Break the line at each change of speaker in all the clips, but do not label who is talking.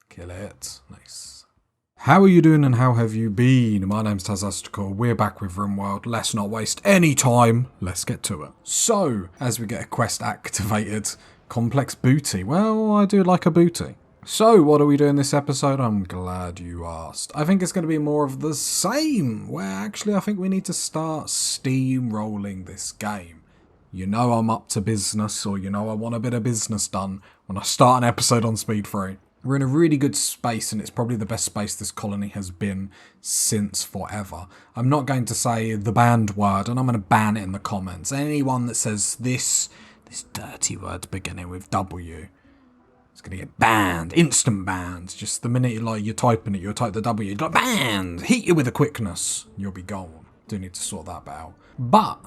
Kill it. Nice. How are you doing and how have you been? My name's Tazastical. We're back with Rimworld. Let's not waste any time. Let's get to it. So, as we get a quest activated, complex booty. Well, I do like a booty. So, what are we doing this episode? I'm glad you asked. I think it's going to be more of the same, where actually I think we need to start steamrolling this game. You know I'm up to business, or you know I want a bit of business done when I start an episode on Speed 3. We're in a really good space, and it's probably the best space this colony has been since forever. I'm not going to say the banned word, and I'm going to ban it in the comments. Anyone that says this dirty word beginning with W, it's going to get banned. Instant banned. Just the minute you're typing it, you'll type the W, you're like, banned! Hit you with a quickness. You'll be gone. Do need to sort that out. But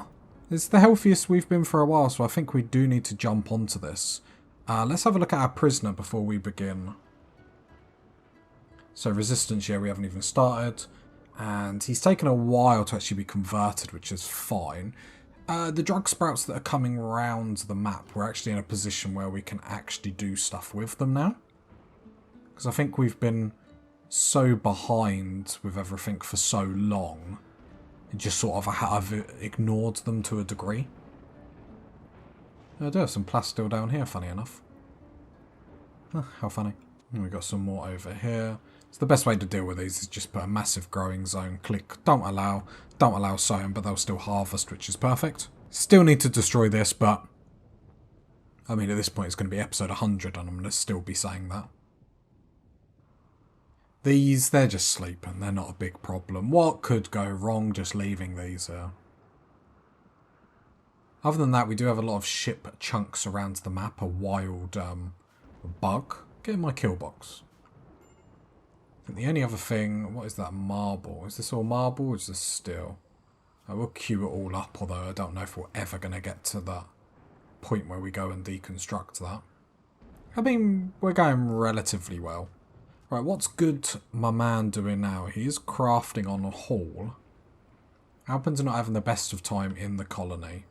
it's the healthiest we've been for a while, so I think we do need to jump onto this. Let's have a look at our prisoner before we begin. So resistance, yeah, we haven't even started. And he's taken a while to actually be converted, which is fine. The drug sprouts that are coming around the map, we're actually in a position where we can actually do stuff with them now. Because I think we've been so behind with everything for so long. And just sort of have ignored them to a degree. I do have some plasteel down here, funny enough. How funny. And we've got some more over here. So the best way to deal with these is just put a massive growing zone, click don't allow sowing, but they'll still harvest, which is perfect. Still need to destroy this, but I mean at this point it's going to be episode 100 and I'm going to still be saying that. These, they're just sleeping, they're not a big problem. What could go wrong just leaving these here? Other than that, we do have a lot of ship chunks around the map, a wild bug. Get in my kill box. And the only other thing, what is that marble? Is this all marble or is this steel? I will queue it all up, although I don't know if we're ever going to get to that point where we go and deconstruct that. I mean, we're going relatively well. Right, what's good my man doing now? He is crafting on a haul. Happens to not having the best of time in the colony.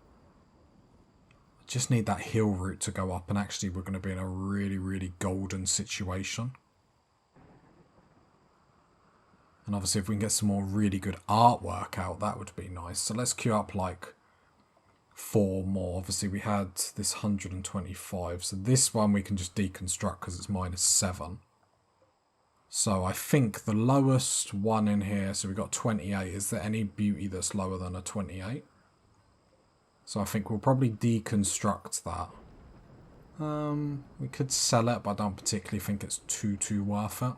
Just need that hill route to go up, and actually we're going to be in a really, really golden situation. And obviously if we can get some more really good artwork out, that would be nice. So let's queue up like 4 more. Obviously we had this 125. So this one we can just deconstruct because it's -7. So I think the lowest one in here, so we've got 28. Is there any beauty that's lower than a 28? So I think we'll probably deconstruct that. We could sell it, but I don't particularly think it's too worth it.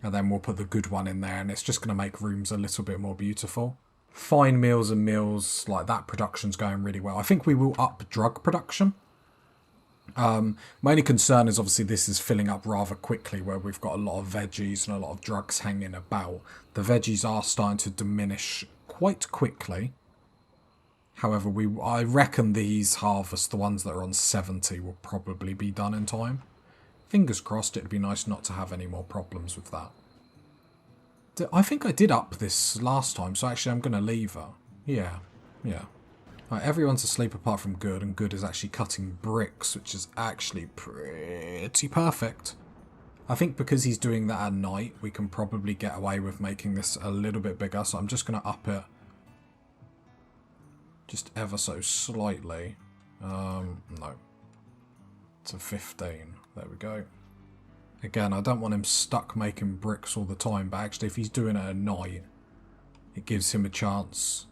And then we'll put the good one in there, and it's just going to make rooms a little bit more beautiful. Fine meals and meals, like that production's going really well. I think we will up drug production. My only concern is obviously this is filling up rather quickly, where we've got a lot of veggies and a lot of drugs hanging about. The veggies are starting to diminish quite quickly. However, I reckon these harvests, the ones that are on 70, will probably be done in time. Fingers crossed, it'd be nice not to have any more problems with that. I think I did up this last time, so actually I'm going to leave her. Yeah. Right, everyone's asleep apart from Good, and Good is actually cutting bricks, which is actually pretty perfect. I think because he's doing that at night, we can probably get away with making this a little bit bigger, so I'm just going to up it just ever so slightly. No. To 15. There we go. Again, I don't want him stuck making bricks all the time, but actually if he's doing it at night, it gives him a chance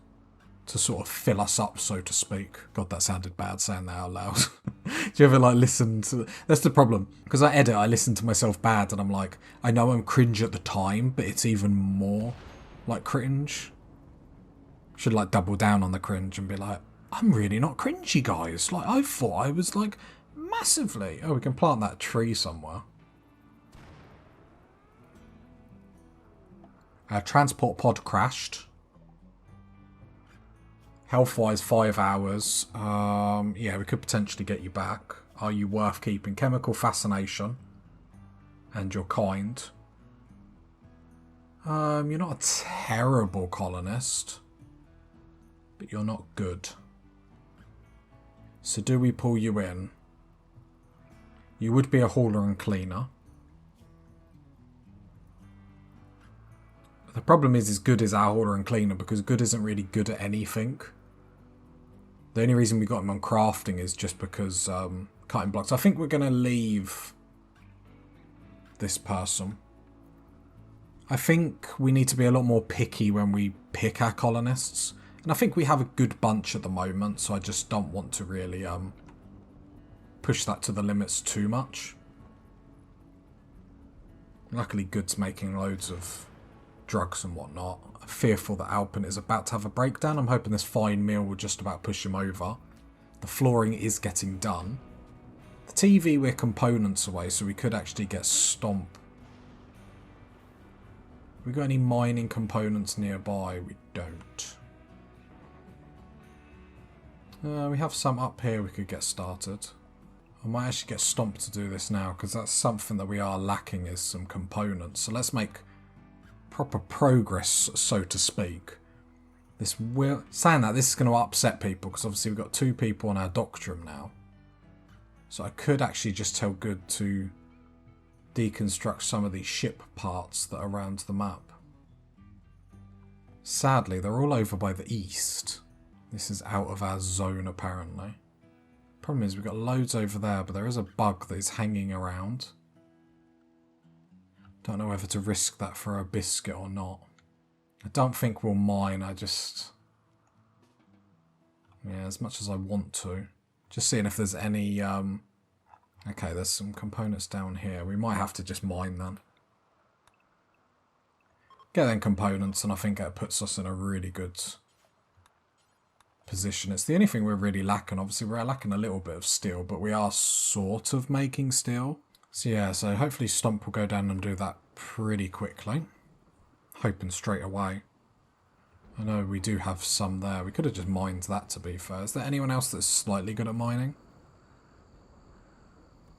to sort of fill us up, so to speak. God, that sounded bad saying that out loud. Do you ever like listen to... That's the problem. Because I edit, I listen to myself bad and I'm like, I know I'm cringe at the time, but it's even more like cringe. Should like double down on the cringe and be like, I'm really not cringy, guys. Like, I thought I was like massively. Oh, we can plant that tree somewhere. Our transport pod crashed. Health-wise, 5 hours. Yeah, we could potentially get you back. Are you worth keeping? Chemical fascination. And you're kind. You're not a terrible colonist. But you're not good. So do we pull you in? You would be a hauler and cleaner. The problem is good is our hoarder and cleaner, because good isn't really good at anything. The only reason we got him on crafting is just because cutting blocks. I think we're going to leave this person. I think we need to be a lot more picky when we pick our colonists. And I think we have a good bunch at the moment, so I just don't want to really push that to the limits too much. Luckily, Good's making loads of drugs and whatnot. I'm fearful that Alpin is about to have a breakdown. I'm hoping this fine meal will just about push him over. The flooring is getting done. The TV, we're components away, so we could actually get Stomp. Have we got any mining components nearby? We don't. We have some up here we could get started. I might actually get Stomp to do this now, because that's something that we are lacking, is some components. So let's make proper progress, so to speak. Saying that, this is going to upset people, because obviously we've got 2 people on our doctrine now. So I could actually just tell Good to deconstruct some of these ship parts that are around the map. Sadly, they're all over by the east. This is out of our zone, apparently. Problem is, we've got loads over there, but there is a bug that is hanging around. Don't know whether to risk that for a biscuit or not. I don't think we'll mine, yeah, as much as I want to. Just seeing if there's any, okay, there's some components down here. We might have to just mine then. Get them components, and I think it puts us in a really good position. It's the only thing we're really lacking. Obviously, we're lacking a little bit of steel, but we are sort of making steel. So yeah, so hopefully Stomp will go down and do that pretty quickly. Hoping straight away. I know we do have some there. We could have just mined that, to be fair. Is there anyone else that's slightly good at mining?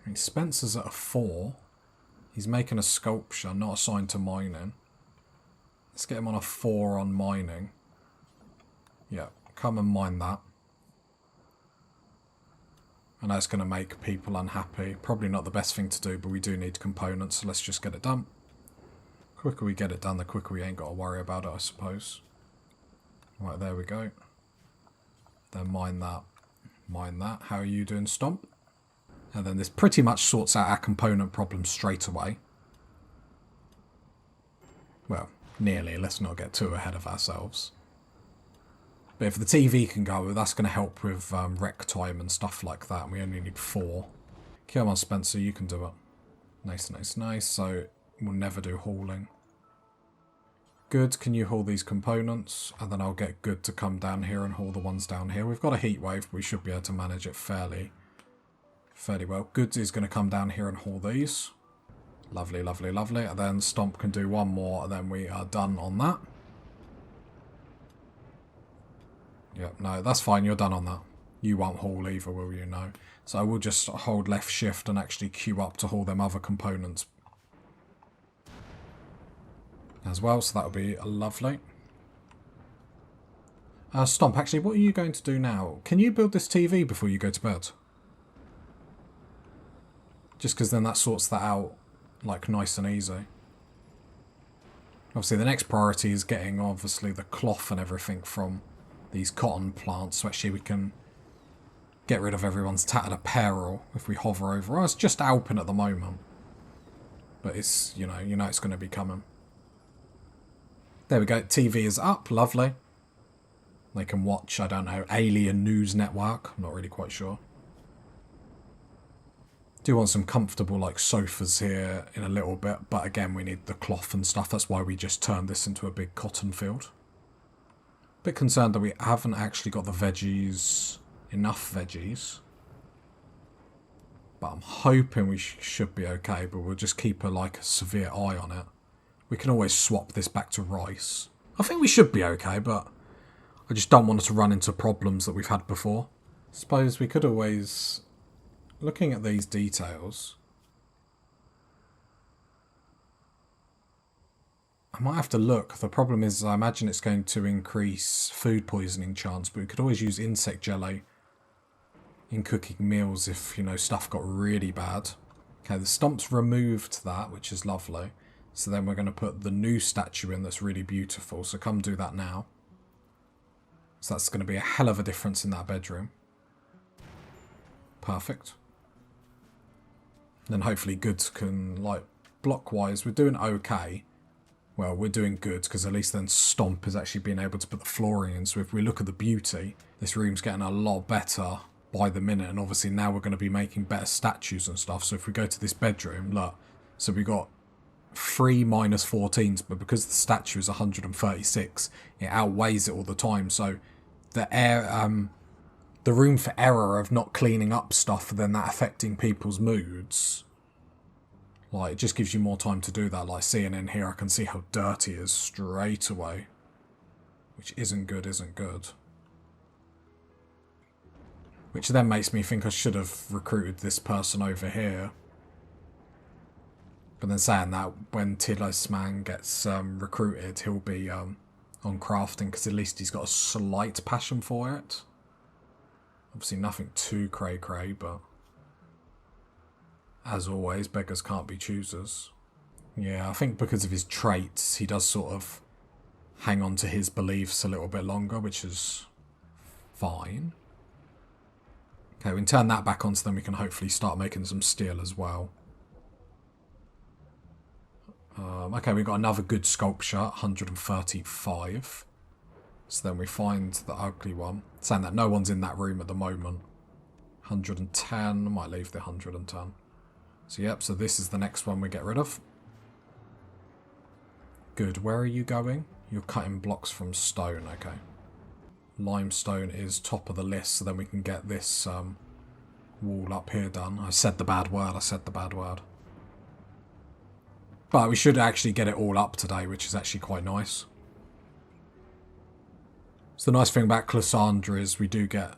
I mean, Spencer's at a 4. He's making a sculpture, not assigned to mining. Let's get him on a 4 on mining. Yeah, come and mine that. I know it's going to make people unhappy. Probably not the best thing to do, but we do need components, so let's just get it done. The quicker we get it done, the quicker we ain't got to worry about it, I suppose. Right, there we go. Then mine that. Mine that. How are you doing, Stomp? And then this pretty much sorts out our component problem straight away. Well, nearly. Let's not get too ahead of ourselves. But if the TV can go, that's going to help with rec time and stuff like that. And we only need 4. Come on, Spencer, you can do it. Nice, nice, nice. So we'll never do hauling. Good, can you haul these components? And then I'll get Good to come down here and haul the ones down here. We've got a heat wave, but we should be able to manage it fairly well. Good is going to come down here and haul these. Lovely, lovely, lovely. And then Stomp can do one more, and then we are done on that. Yep, no, that's fine. You're done on that. You won't haul either, will you? No. So I will just hold left shift and actually queue up to haul them other components as well. So that would be lovely. Stomp, actually, what are you going to do now? Can you build this TV before you go to bed? Just because then that sorts that out, like, nice and easy. Obviously, the next priority is getting, obviously, the cloth and everything from these cotton plants, so actually we can get rid of everyone's tattered apparel if we hover over. Oh, it's just Alpin at the moment. But it's, you know it's going to be coming. There we go. TV is up. Lovely. They can watch, I don't know, Alien News Network. I'm not really quite sure. Do want some comfortable, like, sofas here in a little bit. But again, we need the cloth and stuff. That's why we just turned this into a big cotton field. Bit concerned that we haven't actually got the veggies, enough veggies. But I'm hoping we should be okay, but we'll just keep a severe eye on it. We can always swap this back to rice. I think we should be okay, but I just don't want us to run into problems that we've had before. Suppose we could always, looking at these details, I might have to look. The problem is I imagine it's going to increase food poisoning chance, but we could always use insect jelly in cooking meals if, stuff got really bad. Okay, the Stomp's removed that, which is lovely. So then we're going to put the new statue in that's really beautiful. So come do that now. So that's going to be a hell of a difference in that bedroom. Perfect. Then hopefully goods can, like, block-wise, we're doing okay. Well, we're doing good, because at least then Stomp is actually being able to put the flooring in. So if we look at the beauty, this room's getting a lot better by the minute. And obviously now we're going to be making better statues and stuff. So if we go to this bedroom, look. So we got 3 minus 14s, but because the statue is 136, it outweighs it all the time. So the room for error of not cleaning up stuff, then that affecting people's moods, like, it just gives you more time to do that. Like, seeing in here, I can see how dirty it is straight away, which isn't good, isn't good. Which then makes me think I should have recruited this person over here. But then saying that, when Tilosman gets recruited, he'll be on crafting, because at least he's got a slight passion for it. Obviously nothing too cray-cray, but as always, beggars can't be choosers. Yeah, I think because of his traits, he does sort of hang on to his beliefs a little bit longer, which is fine. Okay, we can turn that back on, so then we can hopefully start making some steel as well. Okay, we've got another good sculpture, 135. So then we find the ugly one. Saying that no one's in that room at the moment. 110, I might leave the 110. So yep, so this is the next one we get rid of. Good, where are you going? You're cutting blocks from stone, okay. Limestone is top of the list, so then we can get this wall up here done. I said the bad word, But we should actually get it all up today, which is actually quite nice. So the nice thing about Cassandra is we do get...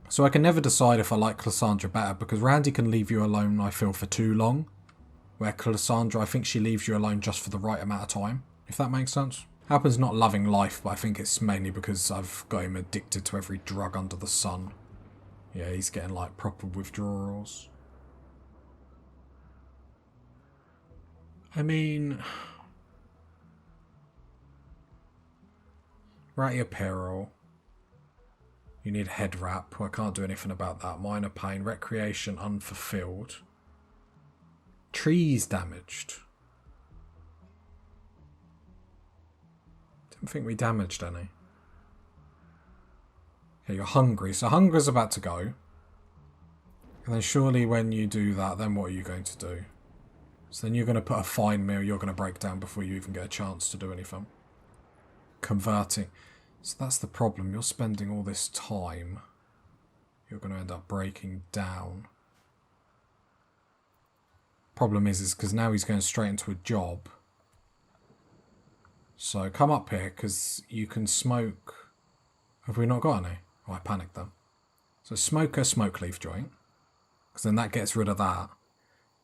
So I can never decide if I like Cassandra better, because Randy can leave you alone, I feel, for too long. Where Cassandra, I think she leaves you alone just for the right amount of time, if that makes sense. Happens not loving life, but I think it's mainly because I've got him addicted to every drug under the sun. Yeah, he's getting like proper withdrawals. I mean... Ratty apparel. You need head wrap. Well, I can't do anything about that. Minor pain. Recreation unfulfilled. Trees damaged. Didn't think we damaged any. Okay, you're hungry. So hunger's about to go. And then surely when you do that, then what are you going to do? So then you're going to put a fine meal. You're going to break down before you even get a chance to do anything. Converting. So that's the problem. You're spending all this time. You're going to end up breaking down. Problem is because now he's going straight into a job. So come up here, because you can smoke. Have we not got any? Oh, I panicked then. So smoke a smoke leaf joint, because then that gets rid of that.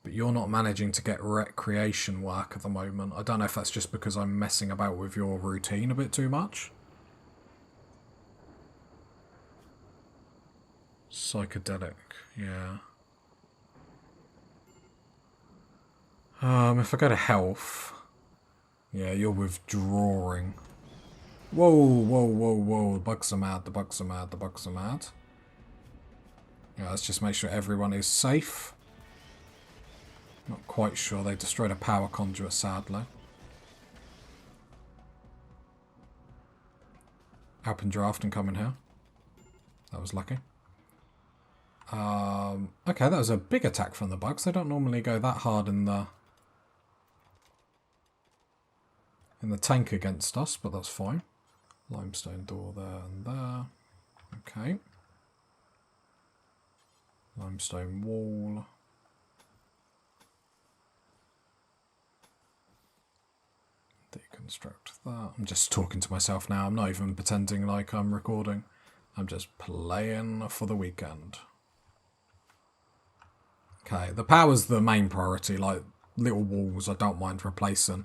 But you're not managing to get recreation work at the moment. I don't know if that's just because I'm messing about with your routine a bit too much. Psychedelic, yeah. If I go to health... Yeah, you're withdrawing. Whoa, whoa, whoa, whoa. The bugs are mad, the bugs are mad, the bugs are mad. Yeah, let's just make sure everyone is safe. Not quite sure. They destroyed a power conduit, sadly. Open draft and come in here. That was lucky. Okay, that was a big attack from the bugs. They don't normally go that hard in the tank against us, but that's fine. Limestone door there and there. Okay. Limestone wall. Deconstruct that. I'm just talking to myself now. I'm not even pretending like I'm recording. I'm just playing for the weekend. Okay, the power's the main priority. Like, little walls I don't mind replacing.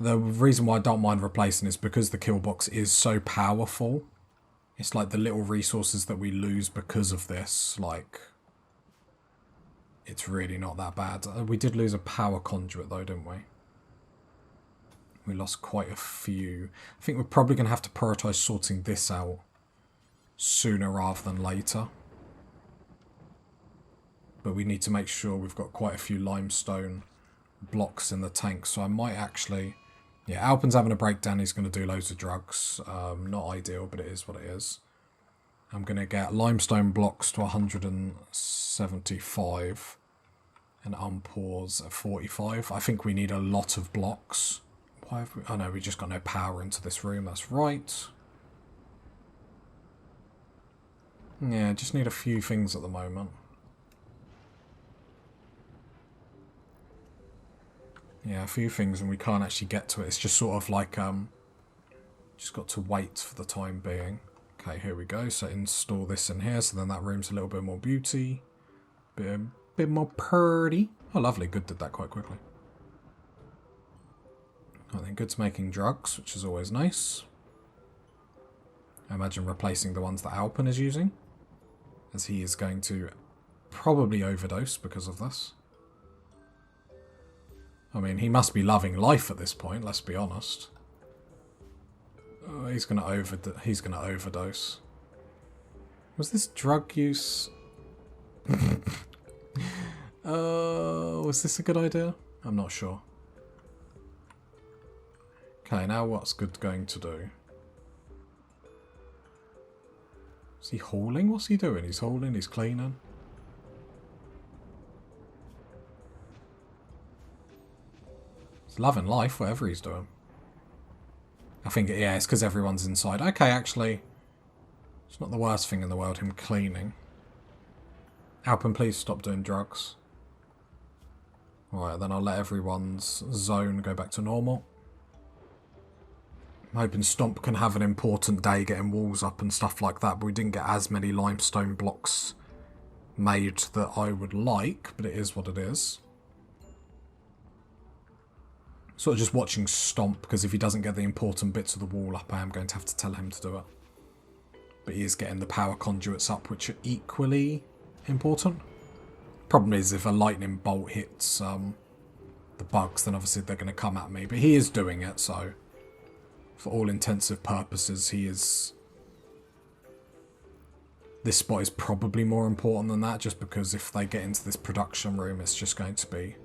The reason why I don't mind replacing is because the kill box is so powerful. It's like the little resources that we lose because of this, like... it's really not that bad. We did lose a power conduit though, didn't we? We lost quite a few. I think we're probably going to have to prioritise sorting this out sooner rather than later. But we need to make sure we've got quite a few limestone blocks in the tank. So I might actually... Yeah, Alpin's having a breakdown. He's going to do loads of drugs. Not ideal, but it is what it is. I'm going to get limestone blocks to 175 and unpause at 45. I think we need a lot of blocks. Why have we... Oh no, we just got no power into this room. That's right. Yeah, just need a few things at the moment. Yeah, a few things and we can't actually get to it. It's just sort of like, just got to wait for the time being. Okay, here we go. So install this in here. So then that room's a little bit more beauty. Bit more purty. Oh, lovely. Good did that quite quickly. I think Good's making drugs, which is always nice. I imagine replacing the ones that Alpin is using, as he is going to probably overdose because of this. I mean, he must be loving life at this point, let's be honest. He's gonna overdose. Was this drug use? Was this a good idea? I'm not sure. Okay, now what's Good going to do? Is he hauling? What's he doing? He's hauling, he's cleaning. He's loving life, whatever he's doing. I think, yeah, it's because everyone's inside. Okay, actually, it's not the worst thing in the world, him cleaning. Alpin, please stop doing drugs. Alright, then I'll let everyone's zone go back to normal. I'm hoping Stomp can have an important day getting walls up and stuff like that, but we didn't get as many limestone blocks made that I would like, but it is what it is. Sort of just watching Stomp, because if he doesn't get the important bits of the wall up, I am going to have to tell him to do it. But he is getting the power conduits up, which are equally important. Problem is, if a lightning bolt hits the bugs, then obviously they're going to come at me. But he is doing it, so for all intensive purposes, he is... This spot is probably more important than that, just because if they get into this production room, it's just going to be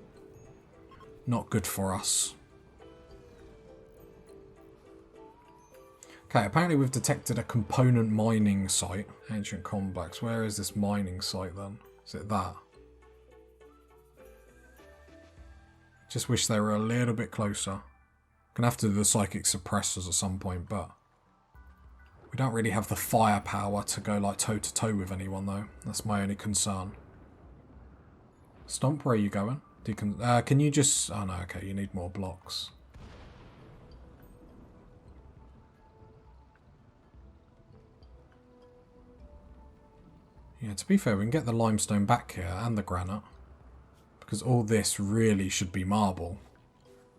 not good for us. Okay, apparently we've detected a component mining site. Ancient complex. Where is this mining site then? Is it that? Just wish they were a little bit closer. Gonna have to do the psychic suppressors at some point, but we don't really have the firepower to go like toe to toe with anyone though. That's my only concern. Stomp, where are you going? Can you just... Oh no, okay, you need more blocks. Yeah, to be fair, we can get the limestone back here and the granite. Because all this really should be marble.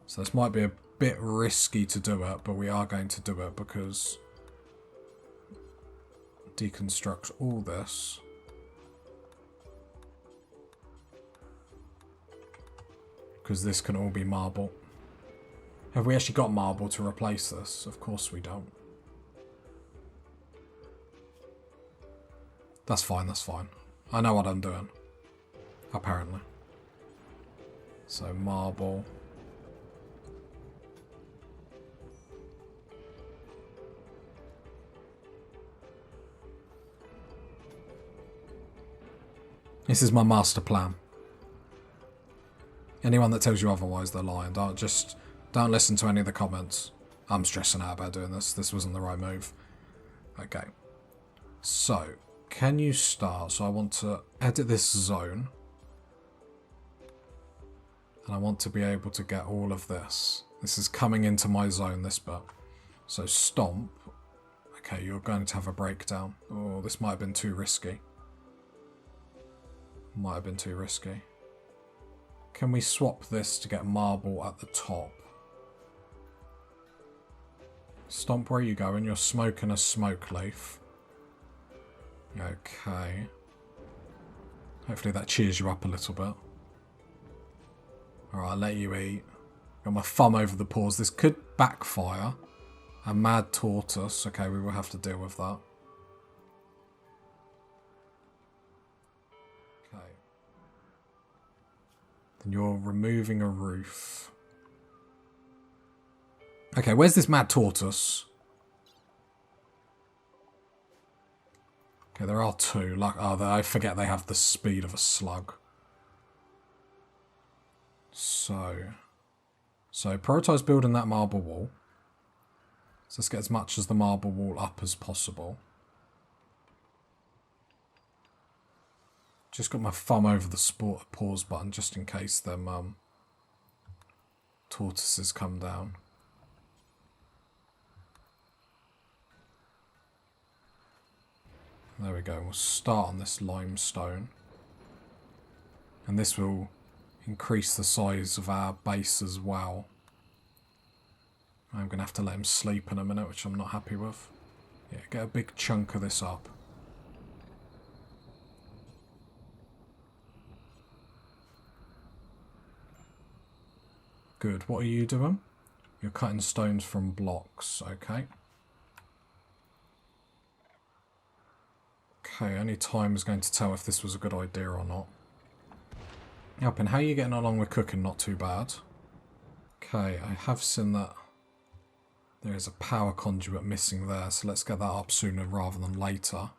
So this might be a bit risky to do it, but we are going to do it because... Deconstruct all this. Because this can all be marble. Have we actually got marble to replace this? Of course we don't. That's fine, that's fine. I know what I'm doing. Apparently. So, marble. This is my master plan. Anyone that tells you otherwise, they're lying. Don't listen to any of the comments. I'm stressing out about doing this. This wasn't the right move. Okay. So, can you start? So I want to edit this zone. And I want to be able to get all of this. This is coming into my zone, this bit. So Stomp. Okay, you're going to have a breakdown. Oh, this might have been too risky. Might have been too risky. Can we swap this to get marble at the top? Stomp, where are you going? You're smoking a smoke leaf. Okay. Hopefully that cheers you up a little bit. Alright, I'll let you eat. Got my thumb over the pause. This could backfire. A mad tortoise. Okay, we will have to deal with that. Okay. Then you're removing a roof. Okay, where's this mad tortoise? Okay, there are two. Like, oh, I forget they have the speed of a slug. So prioritise building that marble wall. So let's get as much as the marble wall up as possible. Just got my thumb over the pause button just in case them tortoises come down. There we go. We'll start on this limestone. And this will increase the size of our base as well. I'm going to have to let him sleep in a minute, which I'm not happy with. Yeah, get a big chunk of this up. Good. What are you doing? You're cutting stones from blocks. Okay. Okay, only time is going to tell if this was a good idea or not. Alpin, how are you getting along with cooking? Not too bad. Okay, I have seen that there is a power conduit missing there, so let's get that up sooner rather than later.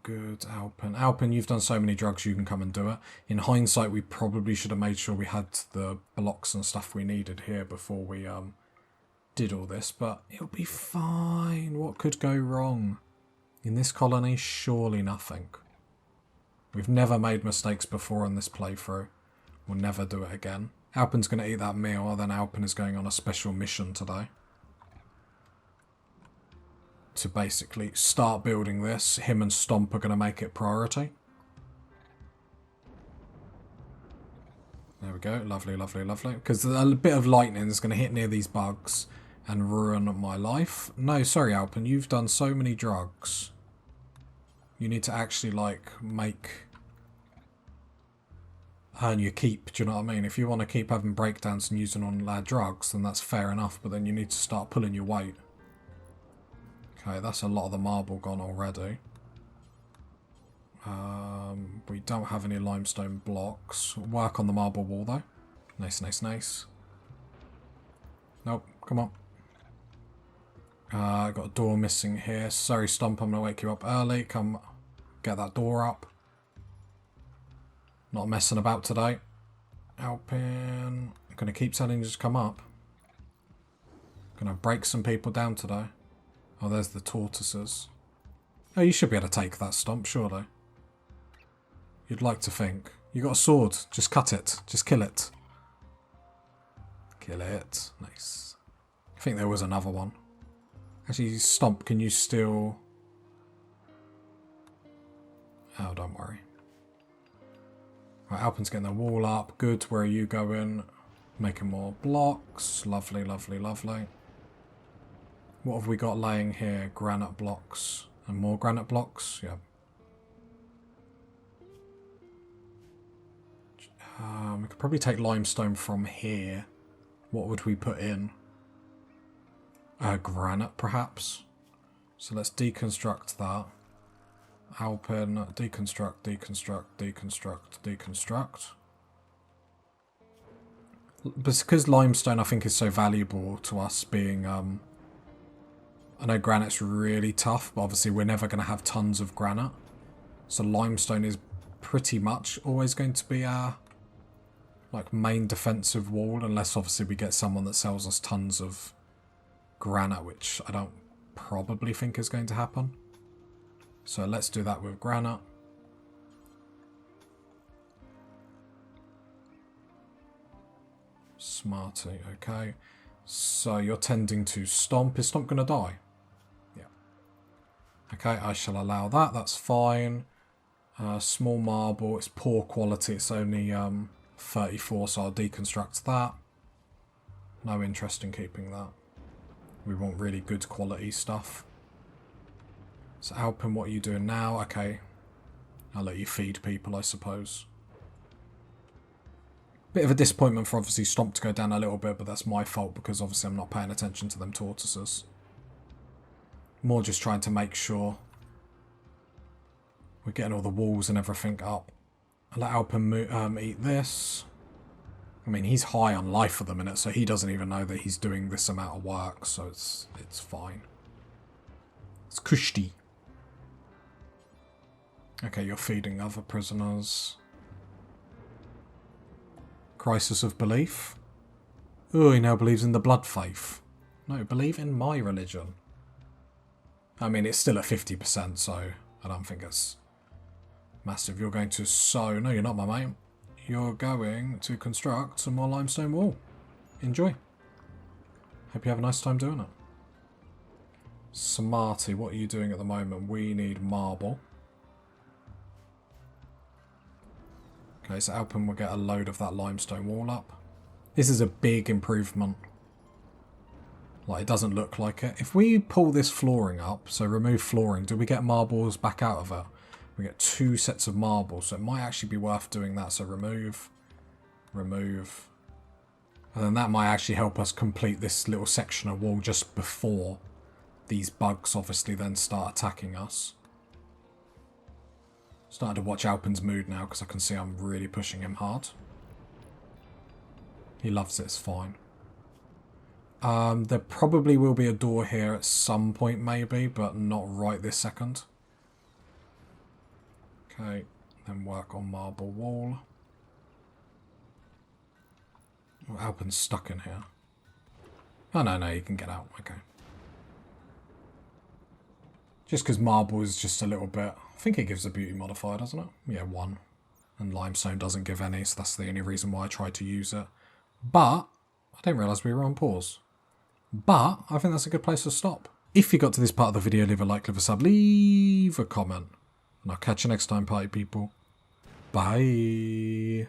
Good, Alpin. Alpin, you've done so many drugs, you can come and do it. In hindsight, we probably should have made sure we had the blocks and stuff we needed here before we did all this, but it'll be fine. What could go wrong? In this colony, surely nothing. We've never made mistakes before in this playthrough. We'll never do it again. Alpin's going to eat that meal, and then Alpin is going on a special mission today. To basically start building this. Him and Stomp are going to make it priority. There we go. Lovely, lovely, lovely. Because a bit of lightning is going to hit near these bugs and ruin my life. No, sorry, Alpin. You've done so many drugs. You need to actually, like, earn your keep. Do you know what I mean? If you want to keep having breakdowns and using all our drugs, then that's fair enough. But then you need to start pulling your weight. Okay, that's a lot of the marble gone already. We don't have any limestone blocks. Work on the marble wall, though. Nice, nice, nice. Nope, come on. Got a door missing here. Sorry, Stomp, I'm going to wake you up early. Come get that door up. Not messing about today. Alpin. I'm going to keep telling you to come up. Going to break some people down today. Oh, there's the tortoises. Oh, you should be able to take that, Stomp, surely. You'd like to think. You got a sword. Just cut it. Just kill it. Kill it. Nice. I think there was another one. Actually, Stomp, can you still... Oh, don't worry. Right, Alpin's getting the wall up. Good. Where are you going? Making more blocks. Lovely, lovely, lovely. What have we got laying here? Granite blocks. And more granite blocks? Yep. We could probably take limestone from here. What would we put in? Granite, perhaps. So let's deconstruct that. Alpin, deconstruct, deconstruct, deconstruct, deconstruct. Because limestone, I think, is so valuable to us being... I know granite's really tough, but obviously we're never going to have tons of granite. So limestone is pretty much always going to be our like main defensive wall, unless obviously we get someone that sells us tons of granite, which I don't probably think is going to happen. So let's do that with granite. Smarty, okay. So you're tending to Stomp. Is Stomp going to die? Yeah. Okay, I shall allow that. That's fine. Small marble. It's poor quality. It's only 34, so I'll deconstruct that. No interest in keeping that. We want really good quality stuff. So Alpin, what are you doing now? Okay. I'll let you feed people, I suppose. Bit of a disappointment for obviously Stomp to go down a little bit, but that's my fault because obviously I'm not paying attention to them tortoises. More just trying to make sure we're getting all the walls and everything up. I'll let Alpen eat this. I mean, he's high on life at the minute, so he doesn't even know that he's doing this amount of work, so it's fine. It's cushy. Okay, you're feeding other prisoners. Crisis of belief. Oh, he now believes in the blood faith. No, believe in my religion. I mean, it's still at 50%, so I don't think it's massive. You're going to sew. No, you're not, my mate. You're going to construct some more limestone wall. Enjoy. Hope you have a nice time doing it. Smarty, what are you doing at the moment? We need marble. Okay, so Alpen will get a load of that limestone wall up. This is a big improvement. Like, it doesn't look like it. If we pull this flooring up, so remove flooring, do we get marbles back out of it? We get 2 sets of marbles, so it might actually be worth doing that. So remove, remove. And then that might actually help us complete this little section of wall just before these bugs obviously then start attacking us. Starting to watch Alpen's mood now because I can see I'm really pushing him hard. He loves it, it's fine. There probably will be a door here at some point maybe, but not right this second. Okay, then work on marble wall. Oh, Alpen's stuck in here. Oh no, you can get out, okay. Just because marble is just a little bit... I think it gives a beauty modifier, doesn't it? Yeah, 1. And limestone doesn't give any, so that's the only reason why I tried to use it. But, I didn't realise we were on pause. But, I think that's a good place to stop. If you got to this part of the video, leave a like, leave a sub, leave a comment. And I'll catch you next time, party people. Bye.